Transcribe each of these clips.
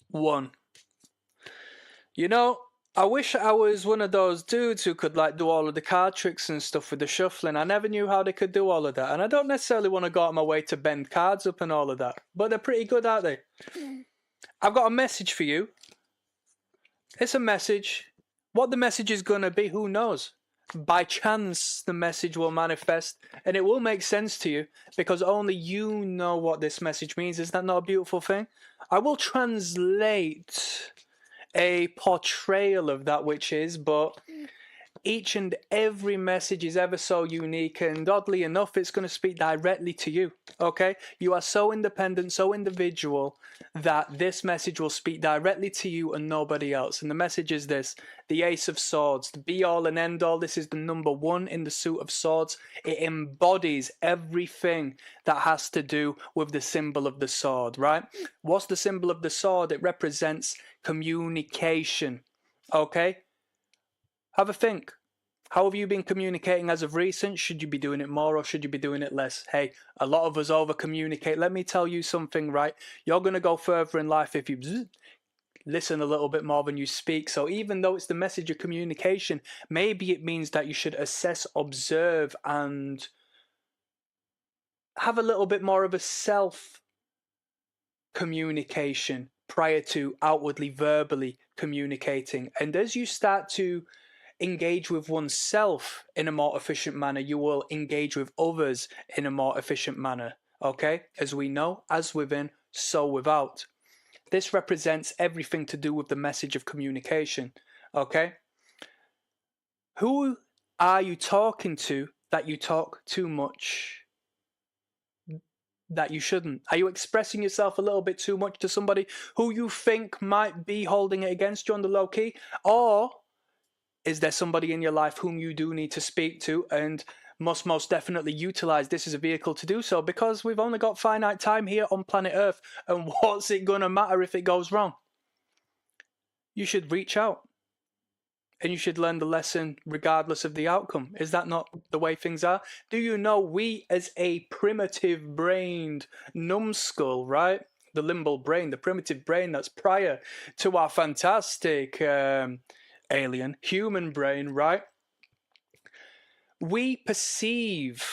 One. You know, I wish I was one of those dudes who could like do all of the card tricks and stuff with the shuffling. I never knew how they could do all of that. And I don't necessarily want to go out of my way to bend cards up and all of that. But they're pretty good, aren't they? I've got a message for you. It's a message. What the message is going to be, who knows? By chance, the message will manifest and it will make sense to you because only you know what this message means. Is that not a beautiful thing? I will translate a portrayal of that which is, but each and every message is ever so unique, and oddly enough, it's going to speak directly to you. Okay? You are so independent, so individual, that this message will speak directly to you and nobody else. And the message is this: the Ace of Swords, the be all and end all. This is the number one in the suit of swords. It embodies everything that has to do with the symbol of the sword, right? What's the symbol of the sword? It represents communication. Okay? Have a think. How have you been communicating as of recent? Should you be doing it more or should you be doing it less? Hey, a lot of us over communicate. Let me tell you something, right? You're going to go further in life if you listen a little bit more than you speak. So even though it's the message of communication, maybe it means that you should assess, observe, and have a little bit more of a self communication prior to outwardly verbally communicating. And as you start to engage with oneself in a more efficient manner, you will engage with others in a more efficient manner. Okay? As we know, as within, so without. This represents everything to do with the message of communication. Okay? Who are you talking to that you talk too much that you shouldn't? Are you expressing yourself a little bit too much to somebody who you think might be holding it against you on the low key? Or is there somebody in your life whom you do need to speak to and must most definitely utilize this as a vehicle to do so, because we've only got finite time here on planet Earth, and what's it going to matter if it goes wrong? You should reach out and you should learn the lesson regardless of the outcome. Is that not the way things are? Do you know we as a primitive brained numbskull, right? The limbal brain, the primitive brain that's prior to our fantastic alien human brain, right? We perceive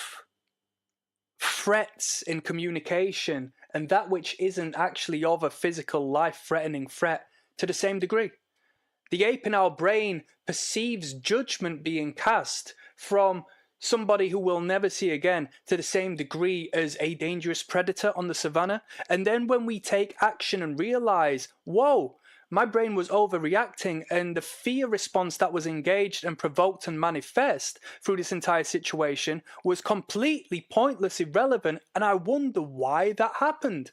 threats in communication and that which isn't actually of a physical life-threatening threat to the same degree. The ape in our brain perceives judgment being cast from somebody who we'll never see again to the same degree as a dangerous predator on the savannah. And then when we take action and realize, whoa, my brain was overreacting, and the fear response that was engaged and provoked and manifest through this entire situation was completely pointless, irrelevant, and I wonder why that happened.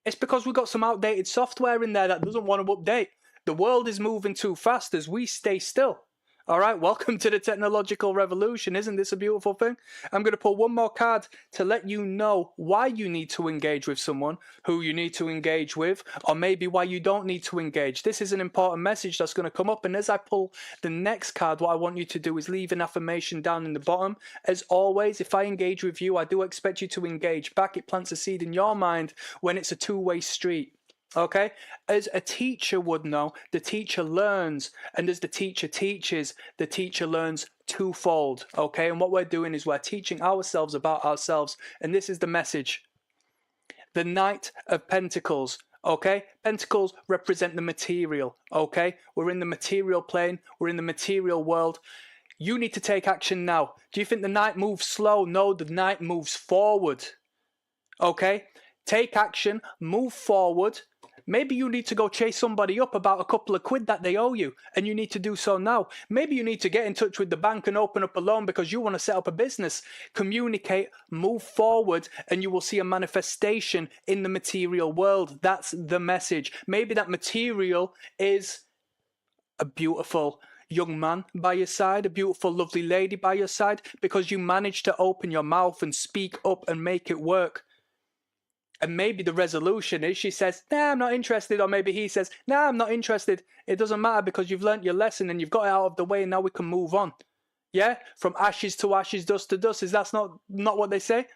It's because we've got some outdated software in there that doesn't want to update. The world is moving too fast as we stay still. All right, welcome to the technological revolution. Isn't this a beautiful thing? I'm going to pull one more card to let you know why you need to engage with someone, who you need to engage with, or maybe why you don't need to engage. This is an important message that's going to come up. And as I pull the next card, what I want you to do is leave an affirmation down in the bottom. As always, if I engage with you, I do expect you to engage back. It plants a seed in your mind when it's a two-way street. Okay, as a teacher would know, the teacher learns, and as the teacher teaches, the teacher learns twofold. Okay, and what we're doing is we're teaching ourselves about ourselves, and this is the message. The Knight of Pentacles. Okay, pentacles represent the material. Okay, we're in the material plane, we're in the material world. You need to take action now. Do you think the knight moves slow? No, the knight moves forward. Okay, take action, move forward. Maybe you need to go chase somebody up about a couple of quid that they owe you, and you need to do so now. Maybe you need to get in touch with the bank and open up a loan because you want to set up a business. Communicate, move forward, and you will see a manifestation in the material world. That's the message. Maybe that material is a beautiful young man by your side, a beautiful, lovely lady by your side, because you managed to open your mouth and speak up and make it work. And maybe the resolution is she says, nah, I'm not interested. Or maybe he says, nah, I'm not interested. It doesn't matter because you've learnt your lesson and you've got it out of the way and now we can move on. Yeah? From ashes to ashes, dust to dust. Is that not what they say?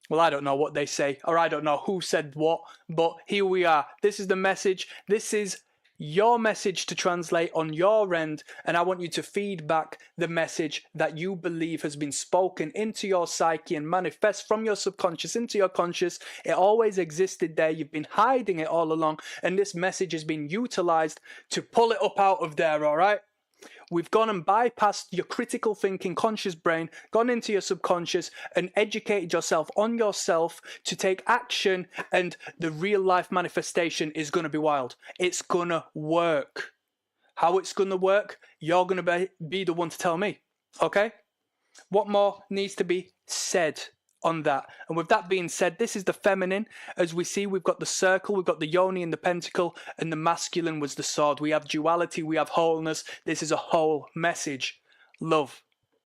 Well, I don't know what they say, or I don't know who said what, but here we are. This is the message. This is your message to translate on your end, and I want you to feed back the message that you believe has been spoken into your psyche and manifest from your subconscious into your conscious. It always existed there. You've been hiding it all along, and this message has been utilized to pull it up out of there, all right? We've gone and bypassed your critical thinking conscious brain, gone into your subconscious and educated yourself on yourself to take action, and the real life manifestation is going to be wild. It's going to work. How it's going to work, you're going to be the one to tell me, okay? What more needs to be said on that? And with that being said, this is the feminine. As we see, we've got the circle, we've got the yoni and the pentacle, and the masculine was the sword. We have duality, we have wholeness. This is a whole message. Love.